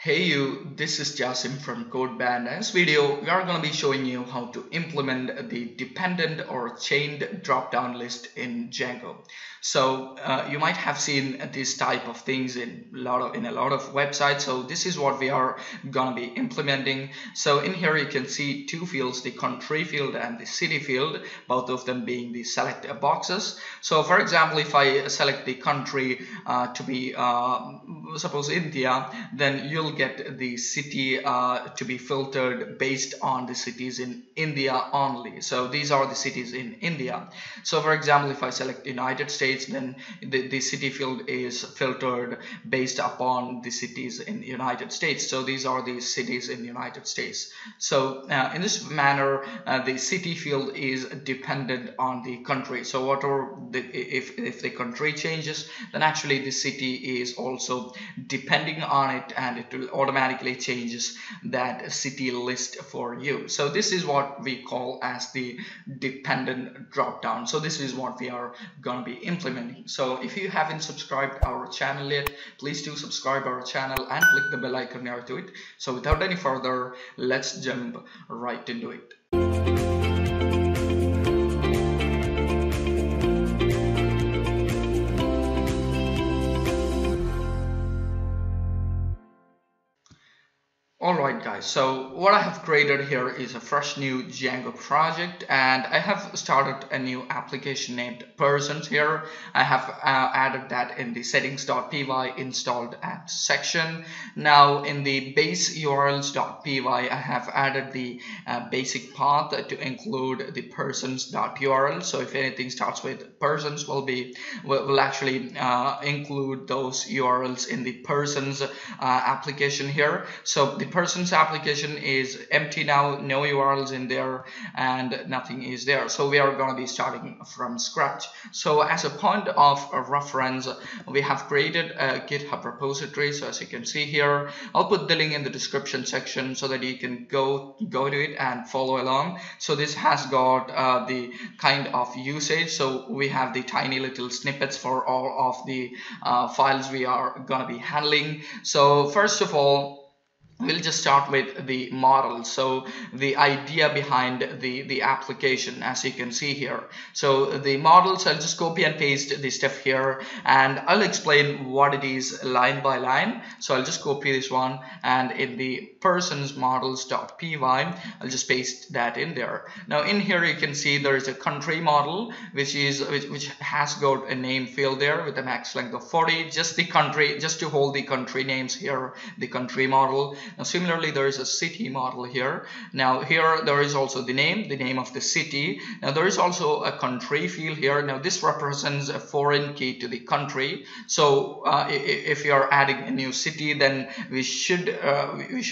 Hey you, this is Jasim from CodeBand. In this video, we are going to be showing you how to implement the dependent or chained drop-down list in Django. So you might have seen this type of things in a lot of websites. So this is what we are going to be implementing. So in here you can see two fields, the country field and the city field, both of them being the select boxes. So for example, if I select the country to be suppose India, then you'll get the city to be filtered based on the cities in India only. So these are the cities in India. So for example, if I select United States, then the city field is filtered based upon the cities in the United States. So these are the cities in the United States. So in this manner, the city field is dependent on the country. So whatever if the country changes, then actually the city is also depending on it, and it will automatically changes that city list for you. So this is what we call as the dependent drop down. So this is what we are going to be implementing. So if you haven't subscribed our channel yet, please do subscribe our channel and click the bell icon near to it. So without any further, let's jump right into it. Alright guys, so what I have created here is a fresh new Django project, and I have started a new application named persons here. I have added that in the settings.py installed apps section. Now in the base urls.py I have added the basic path to include the persons.url. So if anything starts with persons, will actually include those URLs in the persons application here. So the persons application is empty now, no URLs in there and nothing is there. So we are going to be starting from scratch. So as a point of reference, we have created a Github repository. So as you can see here, I'll put the link in the description section so that you can go to it and follow along. So this has got the kind of usage. So we have the tiny little snippets for all of the files we are going to be handling. So first of all, we'll just start with the model. So the idea behind the application, as you can see here. So the models, I'll just copy and paste the stuff here, and I'll explain what it is line by line. So I'll just copy this one, and in the persons models.py, I'll just paste that in there. Now in here you can see there is a country model which has got a name field there with a max length of 40. Just the country, just to hold the country names here, the country model. Now similarly there is a city model here. Now here there is also the name of the city. Now there is also a country field here. Now this represents a foreign key to the country. So if you are adding a new city, then we should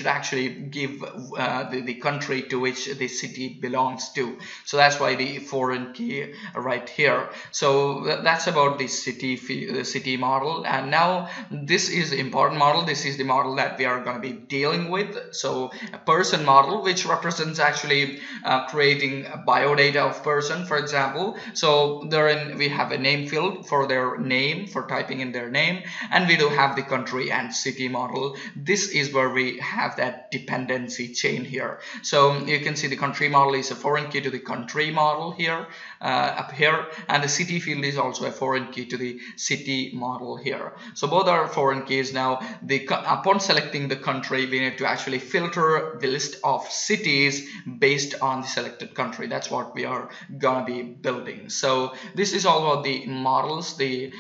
actually give the country to which the city belongs to. So that's why the foreign key right here. So that's about the city model. And now this is the important model. This is the model that we are going to be dealing with. So a person model, which represents actually creating a biodata of person, for example. So therein we have a name field for their name, for typing in their name, and we do have the country and city model. This is where we have that dependency chain here. So you can see the country model is a foreign key to the country model here, up here, and the city field is also a foreign key to the city model here. So both are foreign keys. Now upon selecting the country, we need to actually filter the list of cities based on the selected country. That's what we are gonna be building. So this is all about the models, the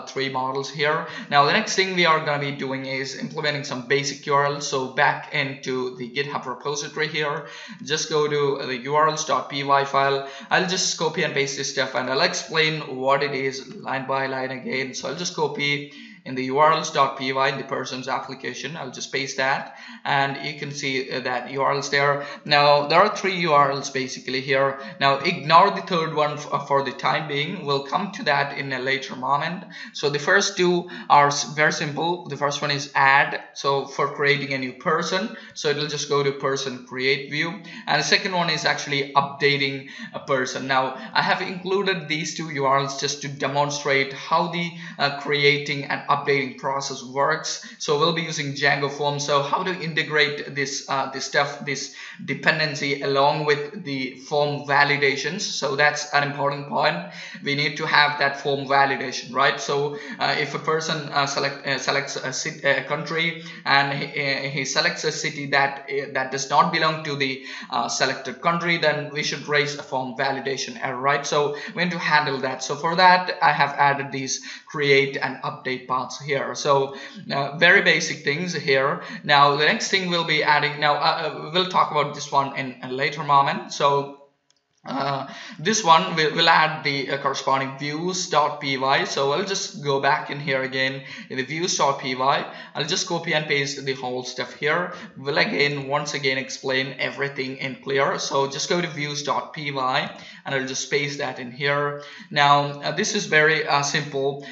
three models here. Now the next thing we are gonna be doing is implementing some basic URLs. So back into the GitHub repository here, just go to the urls.py file. I'll just copy and paste this stuff, and I'll explain what it is line by line again. So I'll just copy in the urls.py in the persons application. I'll just paste that, and you can see that URLs there. Now there are three URLs basically here. Now ignore the third one for the time being. We'll come to that in a later moment. So the first two are very simple. The first one is add, so for creating a new person. So it'll just go to person create view, and the second one is actually updating a person. Now I have included these two URLs just to demonstrate how the creating and updating process works. So we'll be using Django form. So how to integrate this this dependency along with the form validations. So that's an important point. We need to have that form validation, right? So if a person selects a country and he selects a city that does not belong to the selected country, then we should raise a form validation error, right? So we need to handle that. So for that, I have added these create and update paths here. So very basic things here. Now the next thing we'll be adding, now we'll talk about this one in a later moment. So this one will add the corresponding views.py. So I'll just go back in here again in the views.py. I'll just copy and paste the whole stuff here. We'll once again explain everything in clear. So just go to views.py and I'll just paste that in here. Now this is very simple,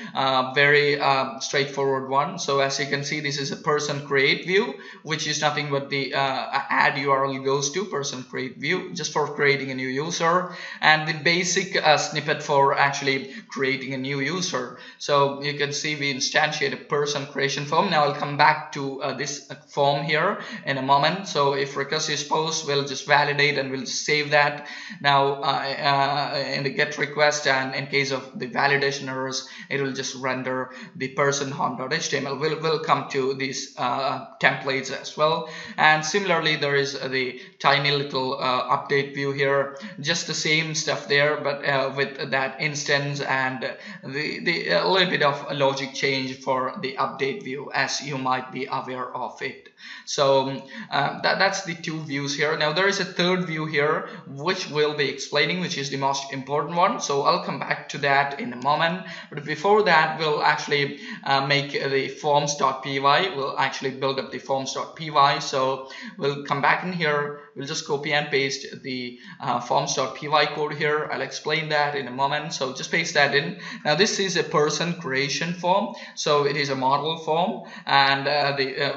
very straightforward one. So as you can see, this is a person create view, which is nothing but the add URL goes to person create view, just for creating a new user, and the basic snippet for actually creating a new user. So you can see we instantiate a person creation form. Now I'll come back to this form here in a moment. So if request is post, we'll just validate and we'll save that. Now in the get request, and in case of the validation errors, it will just render the person home.html. We'll come to these templates as well. And similarly, there is the tiny little update view here, just the same stuff there, but with that instance and a little bit of a logic change for the update view, as you might be aware of it. So that's the two views here. Now there is a third view here which we'll be explaining, which is the most important one. So I'll come back to that in a moment. But before that, we'll actually make the forms.py. We'll actually build up the forms.py. So we'll come back in here. We'll just copy and paste the forms.py code here. I'll explain that in a moment. So just paste that in. Now this is a person creation form. So it is a model form, and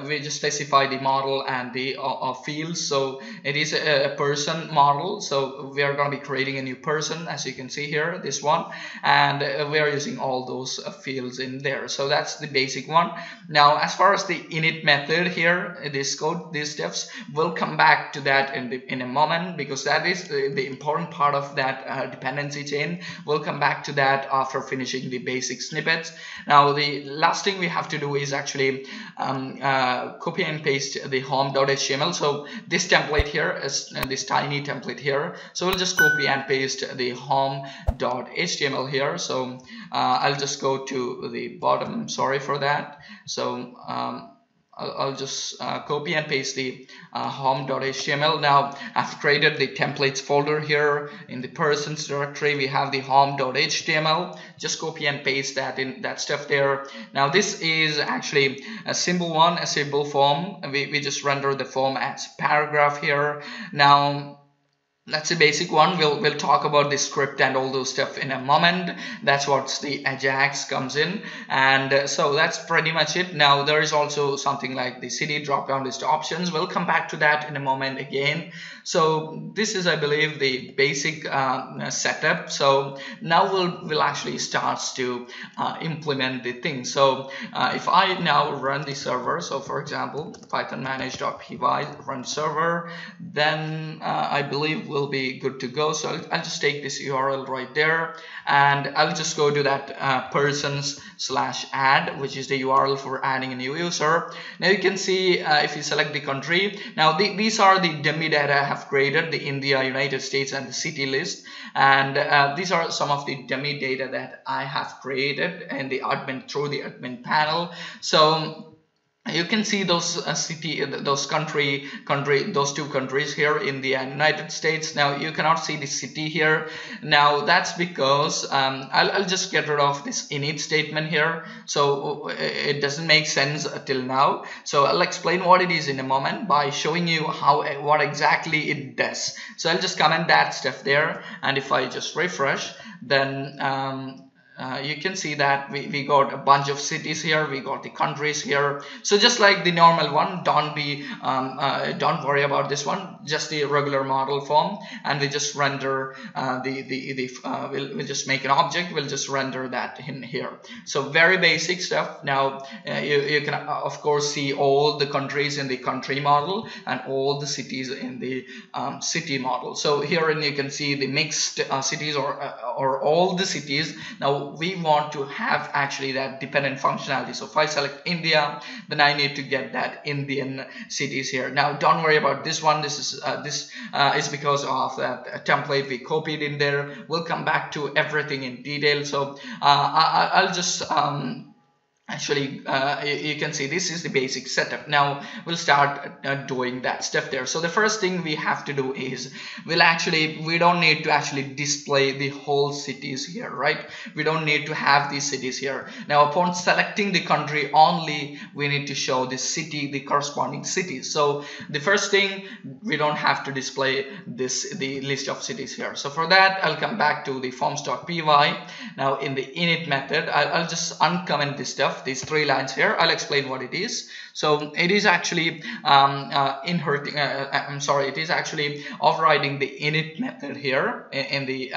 we just specify the model and the fields. So it is a person model. So we are going to be creating a new person, as you can see here, this one, and we are using all those fields in there. So that's the basic one. Now as far as the init method here, this code, these steps, we'll come back to that in a moment, because that is the important part of that dependency chain. We'll come back to that after finishing the basic snippets. Now the last thing we have to do is actually copy and paste the home.html. So this template here is this tiny template here. So we'll just copy and paste the home.html here. So I'll just go to the bottom. Sorry for that. So I'll just copy and paste the home.html. Now I've created the templates folder here. In the persons directory, we have the home.html. Just copy and paste that in, that stuff there. Now this is actually a simple one, a simple form. We just render the form as paragraph here. Now that's a basic one. We'll talk about the script and all those stuff in a moment. That's what the AJAX comes in, and so that's pretty much it. Now there is also something like the city drop down list options. We'll come back to that in a moment again. So this is, I believe, the basic setup. So now we'll actually start to implement the thing. So if I now run the server, so for example python manage.py run server, then I believe we'll be good to go. So I'll just take this URL right there, and I'll just go to that persons/add, which is the URL for adding a new user. Now you can see if you select the country, now these are the dummy data I have created, the India, United States, and the city list, and these are some of the dummy data that I have created in the admin, through the admin panel. So you can see those those two countries here, India and United States. Now you cannot see the city here. Now that's because I'll just get rid of this init statement here. So it doesn't make sense till now. So I'll explain what it is in a moment by showing you what exactly it does. So I'll just comment that stuff there, and if I just refresh, then you can see that we got a bunch of cities here, we got the countries here. So just like the normal one, don't worry about this one, just the regular model form, and we just render we'll just make an object, we'll just render that in here. So very basic stuff. Now you can of course see all the countries in the country model and all the cities in the city model. So here you can see the mixed cities or all the cities. Now we want to have actually that dependent functionality. So if I select India, then I need to get that Indian cities here. Now don't worry about this one. This is because of that template we copied in there. We'll come back to everything in detail. So I'll just actually you can see this is the basic setup. Now we'll start doing that stuff there. So the first thing we have to do is we don't need to actually display the whole cities here, right? We don't need to have these cities here. Now upon selecting the country only, we need to show the city, the corresponding cities. So the first thing, we don't have to display the list of cities here. So for that, I'll come back to the forms.py. Now in the init method, I'll just uncomment this stuff, these 3 lines here. I'll explain what it is. So it is actually it is actually overriding the init method here in the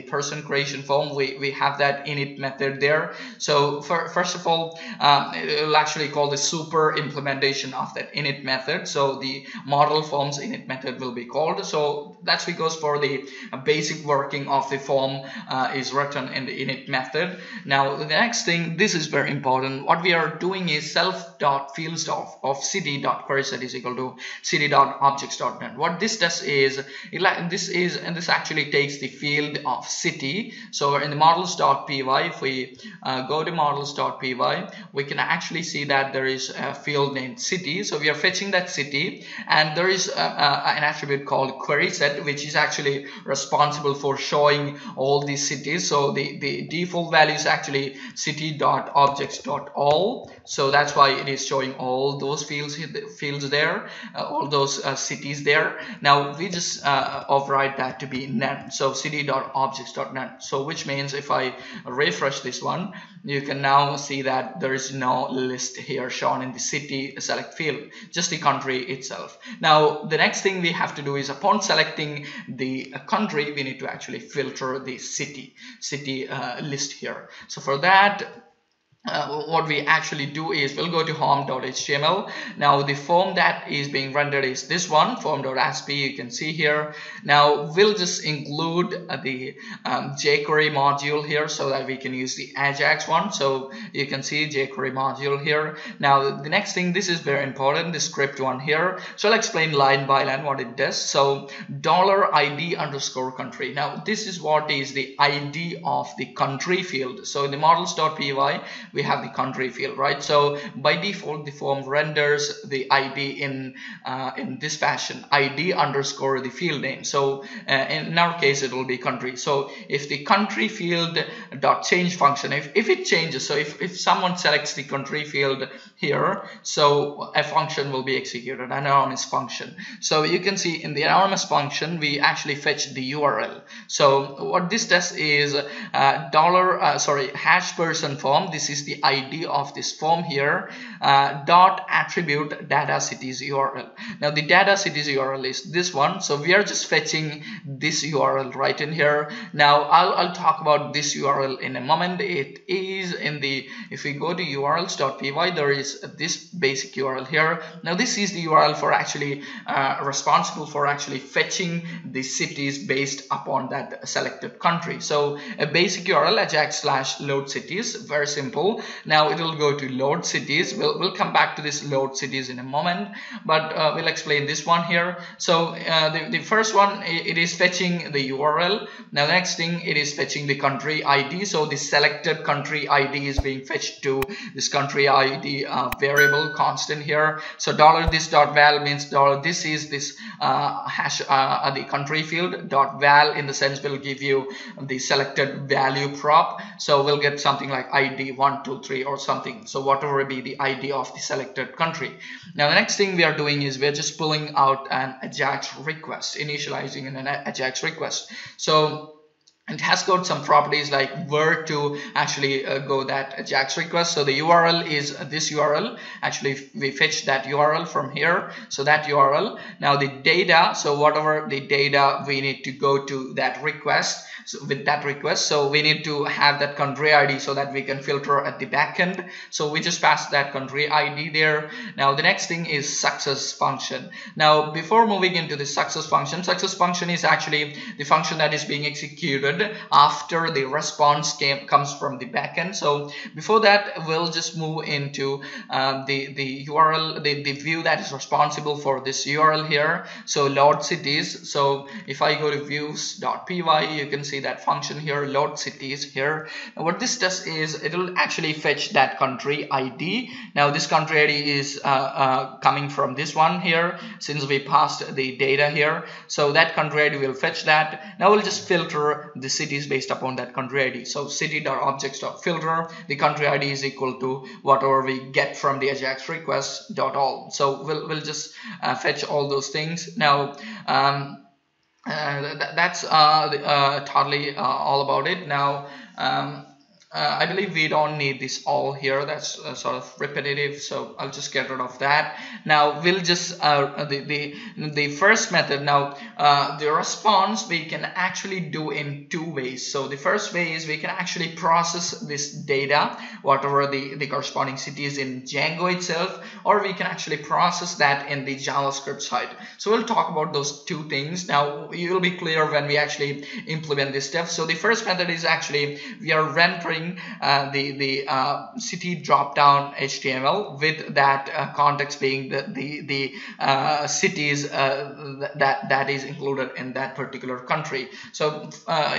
person creation form. We have that init method there. So first of all, it will actually call the super implementation of that init method. So the model forms init method will be called. So that's because for the basic working of the form is written in the init method. Now the next thing, this is very important. What we are doing is self.fields of city.query set is equal to city.objects.net. What this does is this actually takes the field of city. So in the models.py, if we go to models.py, we can actually see that there is a field named city. So we are fetching that city, and there is an attribute called query set, which is actually responsible for showing all these cities. So the default value is actually city.objects.all. So that's why it is showing all those fields there, all those cities there. Now we just override that to be none. So city.objects.none. So which means if I refresh this one, you can now see that there is no list here shown in the city select field, just the country itself. Now the next thing we have to do is upon selecting the country, we need to actually filter the city list here. So for that, what we actually do is we'll go to home.html. Now the form that is being rendered is this one, form.asp. You can see here. Now we'll just include the jQuery module here so that we can use the AJAX one. So you can see jQuery module here. Now the next thing, this is very important, the script one here. So I'll explain line by line what it does. So $ID_country. Now this is what is the ID of the country field. So in the models.py, we have the country field, right? So by default, the form renders the ID in this fashion, ID underscore the field name. So in our case, it will be country. So if the country field dot change function, if it changes, so if someone selects the country field here, so a function will be executed, an anonymous function. So you can see in the anonymous function, we actually fetch the URL. So what this does is hash person form. This is the ID of this form here, dot attribute data cities URL. Now the data cities URL is this one. So we are just fetching this URL right in here. Now I'll talk about this URL in a moment. It is in the, if we go to urls.py, there is this basic URL here. Now this is the URL for actually responsible for actually fetching the cities based upon that selected country. So a basic URL, AJAX/load cities, very simple. Now it will go to load cities. We'll come back to this load cities in a moment, but we'll explain this one here. So the first one, it is fetching the URL. Now the next thing, it is fetching the country ID. So the selected country ID is being fetched to this country ID variable constant here. So $this.val means this is this hash the country field. .val in the sense will give you the selected value prop. So we'll get something like ID 123 or something. So whatever will be the ID of the selected country. Now the next thing we are doing is we're just pulling out an AJAX request, initializing an AJAX request. So It has got some properties like where to actually go that AJAX request. So the URL is this URL. Actually, we fetch that URL from here. So that URL. Now the data. So whatever the data we need to go to that request. So with that request, so we need to have that country ID so that we can filter at the backend. So we just pass that country ID there. Now the next thing is success function. Now before moving into the success function is actually the function that is being executed after the response comes from the backend. So before that, we'll just move into the URL, the view that is responsible for this URL here. So load cities. So if I go to views.py, you can see that function here, load cities here. Now what this does is it will actually fetch that country ID. Now this country ID is coming from this one here, since we passed the data here. So that country ID will fetch that. Now we'll just filter the cities based upon that country ID. So city.objects.filter, the country ID is equal to whatever we get from the AJAX request.all. So we'll just fetch all those things. Now that's totally all about it. Now I believe we don't need this all here. That's sort of repetitive, so I'll just get rid of that. Now we'll just the first method. Now the response we can actually do in two ways. So the first way is we can actually process this data, whatever the corresponding city is in Django itself, or we can actually process that in the JavaScript side. So we'll talk about those two things. Now you'll be clear when we actually implement this step. So the first method is actually we are rendering the city drop down HTML with that context being the cities that is included in that particular country. So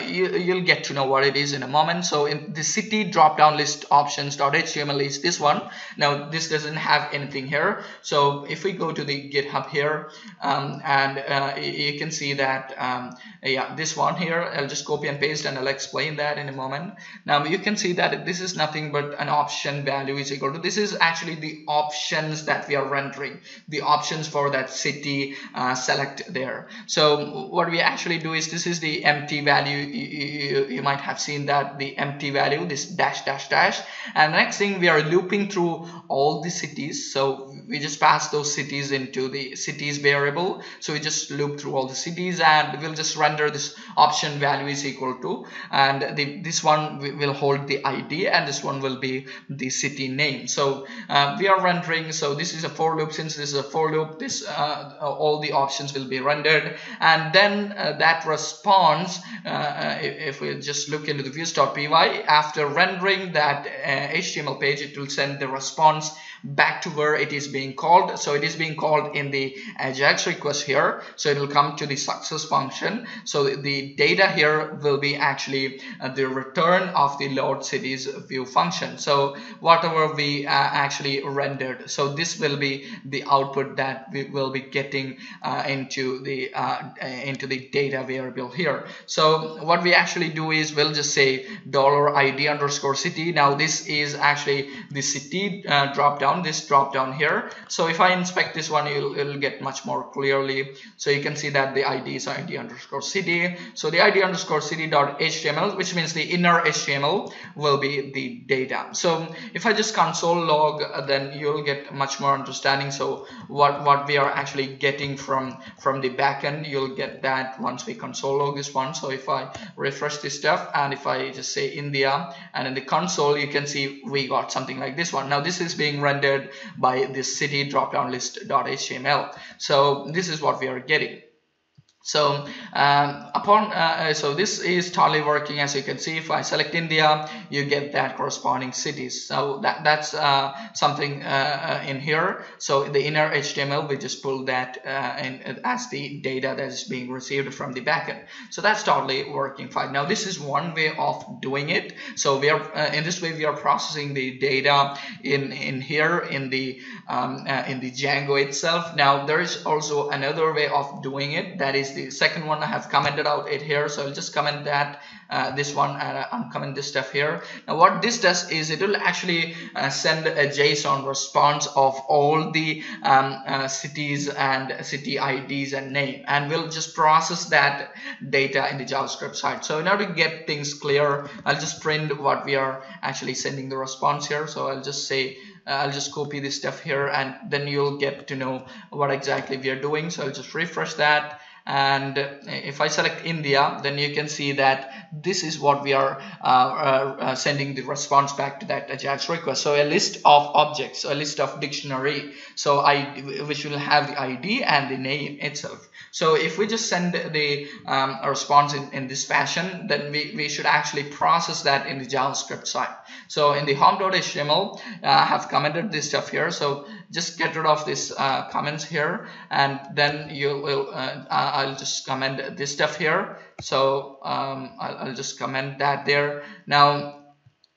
you'll get to know what it is in a moment. So in the city drop down list options.html is this one. Now this doesn't have anything here. So if we go to the GitHub here and you can see that yeah, this one here, I'll just copy and paste and I'll explain that in a moment. Now you can see that this is nothing but an option value is equal to, this is actually the options that we are rendering, the options for that city select there. So what we actually do is this is the empty value. You might have seen that the empty value, this dash dash dash, and the next thing we are looping through all the cities. So we just pass those cities into the cities variable. So we just loop through all the cities and we'll just render this option value is equal to, and this one will hold the ID and this one will be the city name. So we are rendering, so this is a for loop. Since this is a for loop, this all the options will be rendered, and then that response, if we just look into the views.py, after rendering that HTML page, it will send the response back to where it is being called. So it is being called in the AJAX request here, so it will come to the success function. So the data here will be actually the return of the load cities view function. So whatever we actually rendered, so this will be the output that we will be getting into the data variable here. So what we actually do is we'll just say $ID_city. Now this is actually the city drop down, this drop down here. So if I inspect this one, it'll get much more clearly. So you can see that the ID is ID_city. So the ID_city.html, which means the inner HTML, will be the data. So if I just console log, then you'll get much more understanding. So what we are actually getting from the backend, you'll get that once we console log this one. So if I refresh this stuff and if I just say India, and in the console you can see we got something like this one. Now this is being rendered by this city dropdown list.html. So this is what we are getting. So so this is totally working. As you can see, if I select India, you get that corresponding cities. So that's something in here. So the inner HTML, we just pull that in as the data that is being received from the backend. So that's totally working fine. Now this is one way of doing it. So we are in this way we are processing the data in here in the Django itself. Now there is also another way of doing it. That is the second one. I have commented out it here, so I'll just comment that this one, and uncomment this stuff here. Now what this does is it will actually send a JSON response of all the cities and city IDs and name, and we'll just process that data in the JavaScript side. So in order to get things clear, I'll just print what we are actually sending the response here. So I'll just say I'll just copy this stuff here, and then you'll get to know what exactly we are doing. So I'll just refresh that, and if I select India, then you can see that this is what we are sending the response back to that AJAX request. So a list of objects, a list of dictionary, so which will have the ID and the name itself. So if we just send the response in this fashion, then we should actually process that in the JavaScript side. So in the home.html, I have commented this stuff here. So just get rid of this comments here, and then you will I'll just comment this stuff here. So I'll just comment that there. Now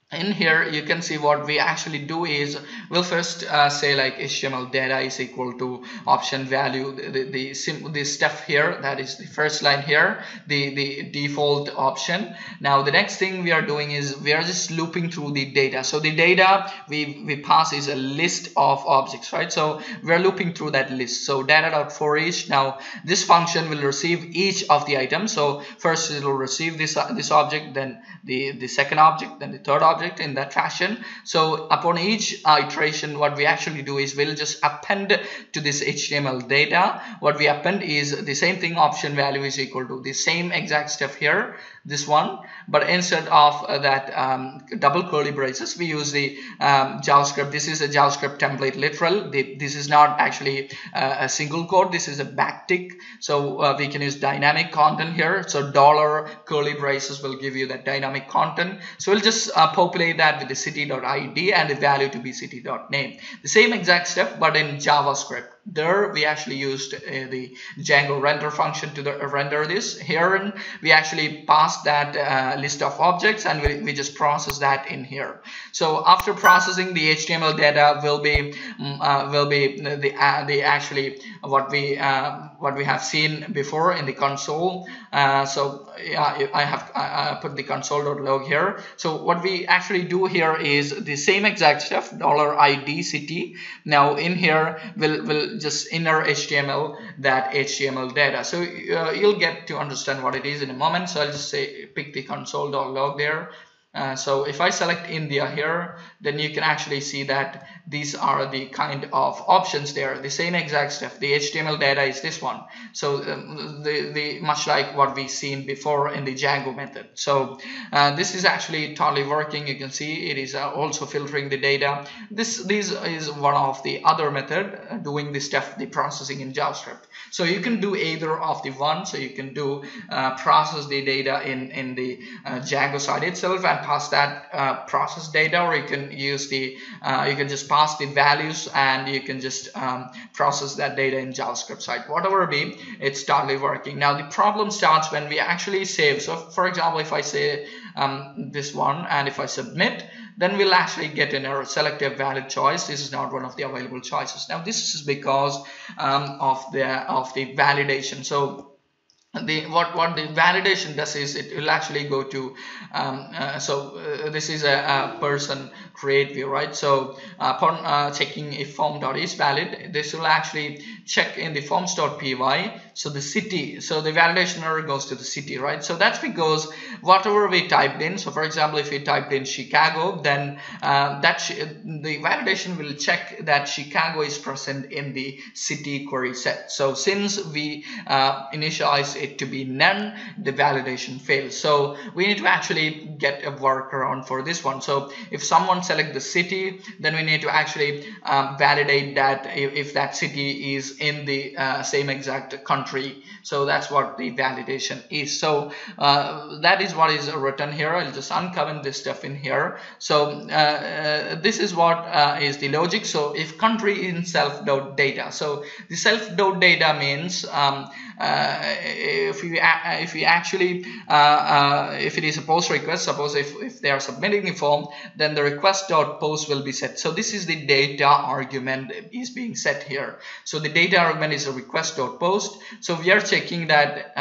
in here you can see what we actually do is we'll first say like HTML data is equal to option value, the stuff here, that is the first line here, the default option. Now the next thing we are doing is we are just looping through the data. So the data we pass is a list of objects, right? So we are looping through that list. So data.forEach. Now this function will receive each of the items. So first it will receive this object, then the second object, then the third object, in that fashion. So upon each iteration, what we actually do is we'll just append to this HTML data. What we append is the same thing, option value is equal to the same exact stuff here, this one, but instead of that double curly braces, we use the JavaScript. This is a JavaScript template literal. This is not actually a single quote, this is a backtick. So we can use dynamic content here. So dollar curly braces will give you that dynamic content. So we'll just populate that with the city.id and the value to be city.name. The same exact step, but in JavaScript. There we actually used the Django render function to render this. Here we actually passed that list of objects, and we just process that in here. So after processing, the HTML data will be the actually what we have seen before in the console. So yeah, I have put the console.log here. So what we actually do here is the same exact stuff, $id city. Now in here we'll just inner HTML that HTML data. So you'll get to understand what it is in a moment. So I'll just say pick the console.log there. So if I select India here, then you can actually see that these are the kind of options there. The same exact stuff. The HTML data is this one. So much like what we've seen before in the Django method. So this is actually totally working. You can see it is also filtering the data. This is one of the other method doing the stuff, the processing in JavaScript. So you can do either of the one. So you can do process the data in the Django side itself and pass that process data, or you can use the you can just pass the values and you can just process that data in JavaScript side. Whatever it be, it's totally working. Now the problem starts when we actually save. So for example, if I say this one and if I submit, then we'll actually get an error, select a valid choice. This is not one of the available choices. Now this is because of the validation. So what the validation does is it will actually go to this is a person create view, right? So upon checking if form.is valid, this will actually check in the forms.py. So the city, so the validation error goes to the city, right? So that's because whatever we typed in, so for example, if we typed in Chicago, then the validation will check that Chicago is present in the city query set. So since we initialize it to be none, the validation fails. So we need to actually get a workaround for this one. So if someone select the city, then we need to actually validate that if that city is in the same exact country. So that's what the validation is. So that is what is written here. I'll just uncomment this stuff in here. So this is what is the logic. So if country in self.data, so the self.data means if it is a post request, suppose if they are submitting the form, then the request.post will be set. So this is the data argument is being set here. So the data argument is a request.post. So we are checking that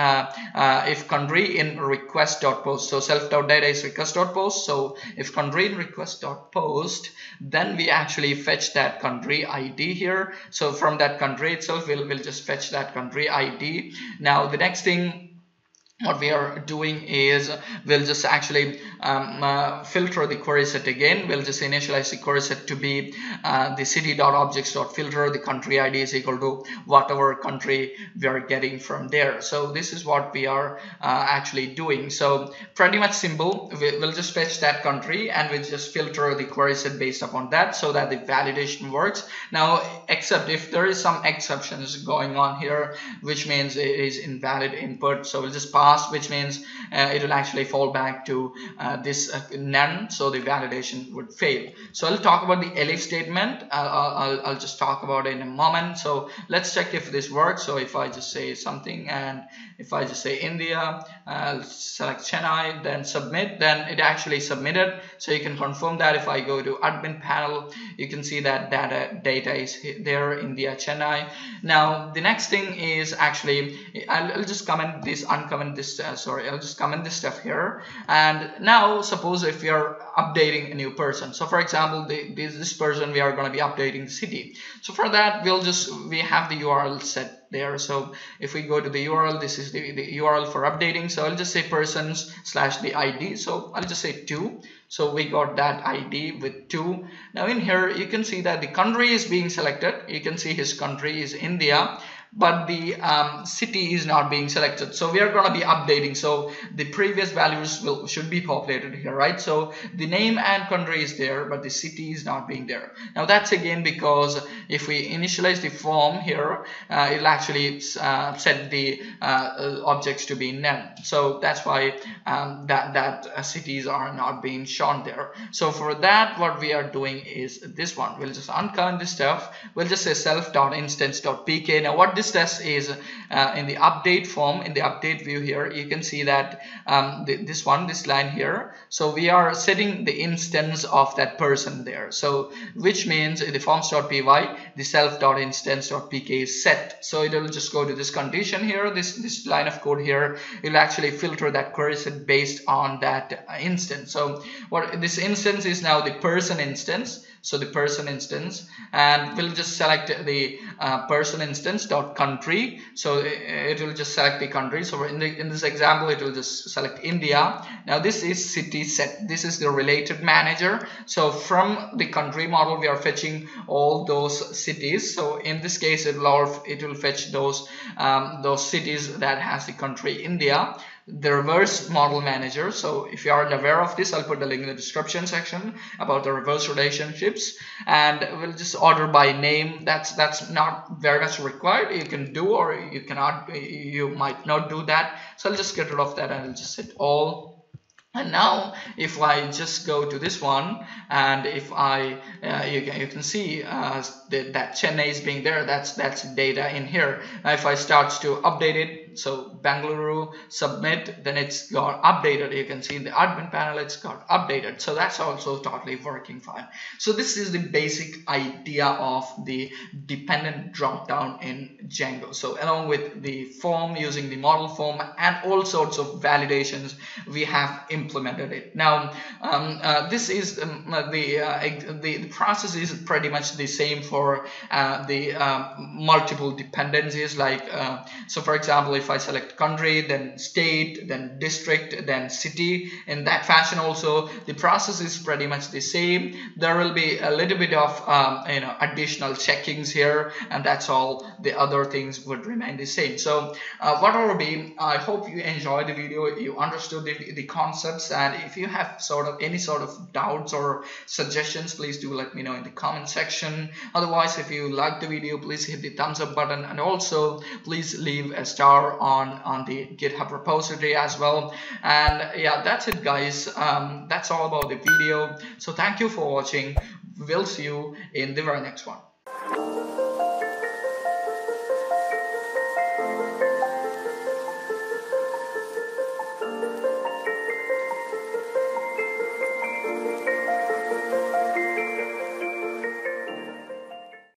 if country in request.post, so self.data is request.post. So if country in request.post, then we actually fetch that country ID here. So from that country itself, we'll just fetch that country ID. Now the next thing what we are doing is we'll just actually filter the query set again. We'll just initialize the query set to be the city.objects.filter. The country ID is equal to whatever country we are getting from there. So this is what we are actually doing. So pretty much simple. We'll just fetch that country and we'll just filter the query set based upon that so that the validation works. Now, except if there is some exceptions going on here, which means it is invalid input. So we'll just pass, which means it will actually fall back to this none, so the validation would fail. So I'll talk about the elif statement. I'll just talk about it in a moment. So let's check if this works. So if I just say something, and if I just say India, I'll select Chennai, then submit, then it actually submitted. So you can confirm that. If I go to admin panel, you can see that data is there, India, Chennai. Now the next thing is actually I'll just comment this, uncomment this, I'll just comment this stuff here. And now suppose if we are updating a new person, so for example this person, we are going to be updating the city. So for that we have the URL set there. So if we go to the URL, this is the URL for updating. So I'll just say persons / the ID. So I'll just say 2. So we got that ID with 2. Now in here you can see that the country is being selected. You can see his country is India, but the city is not being selected. So we are going to be updating. So the previous values should be populated here, right? So the name and country is there, but the city is not being there. Now that's again because if we initialize the form here, it'll actually set the objects to be none. So that's why that cities are not being shown there. So for that, what we are doing is this one. We'll just uncount this stuff. We'll just say self.instance.pk. Now what this does is in the update form, in the update view here, you can see that this line here. So we are setting the instance of that person there. So which means in the forms.py, the self.instance.pk is set. So it will just go to this condition here, this line of code here. It will actually filter that query set based on that instance. So what this instance is now the person instance. So the person instance, and we'll just select the person instance dot country. So it will just select the country. So in this example, it will just select India. Now this is city set. This is the related manager. So from the country model, we are fetching all those cities. So in this case, it will fetch those cities that has the country India. The reverse model manager. So if you aren't aware of this, I'll put the link in the description section about the reverse relationships, and we'll just order by name. That's not very much required. You can do, or you cannot, you might not do that. So I'll just get rid of that and I'll just hit all. And now if I just go to this one, and if I you can see that Chennai is being there, that's data in here. Now if I start to update it, so Bangalore, submit, then it's got updated. You can see in the admin panel it's got updated. So that's also totally working fine. So this is the basic idea of the dependent drop down in Django. So along with the form, using the model form and all sorts of validations, we have implemented it. Now this is the process is pretty much the same for the multiple dependencies, like so for example, if I select country, then state, then district, then city, in that fashion also the process is pretty much the same. There will be a little bit of additional checkings here, and that's all. The other things would remain the same. So whatever be, I hope you enjoyed the video, you understood the concepts, and if you have any sort of doubts or suggestions, please do let me know in the comment section. Otherwise, if you like the video, please hit the thumbs up button, and also please leave a star on the Github repository as well. And yeah, that's it guys. That's all about the video. So thank you for watching. We'll see you in the very next one.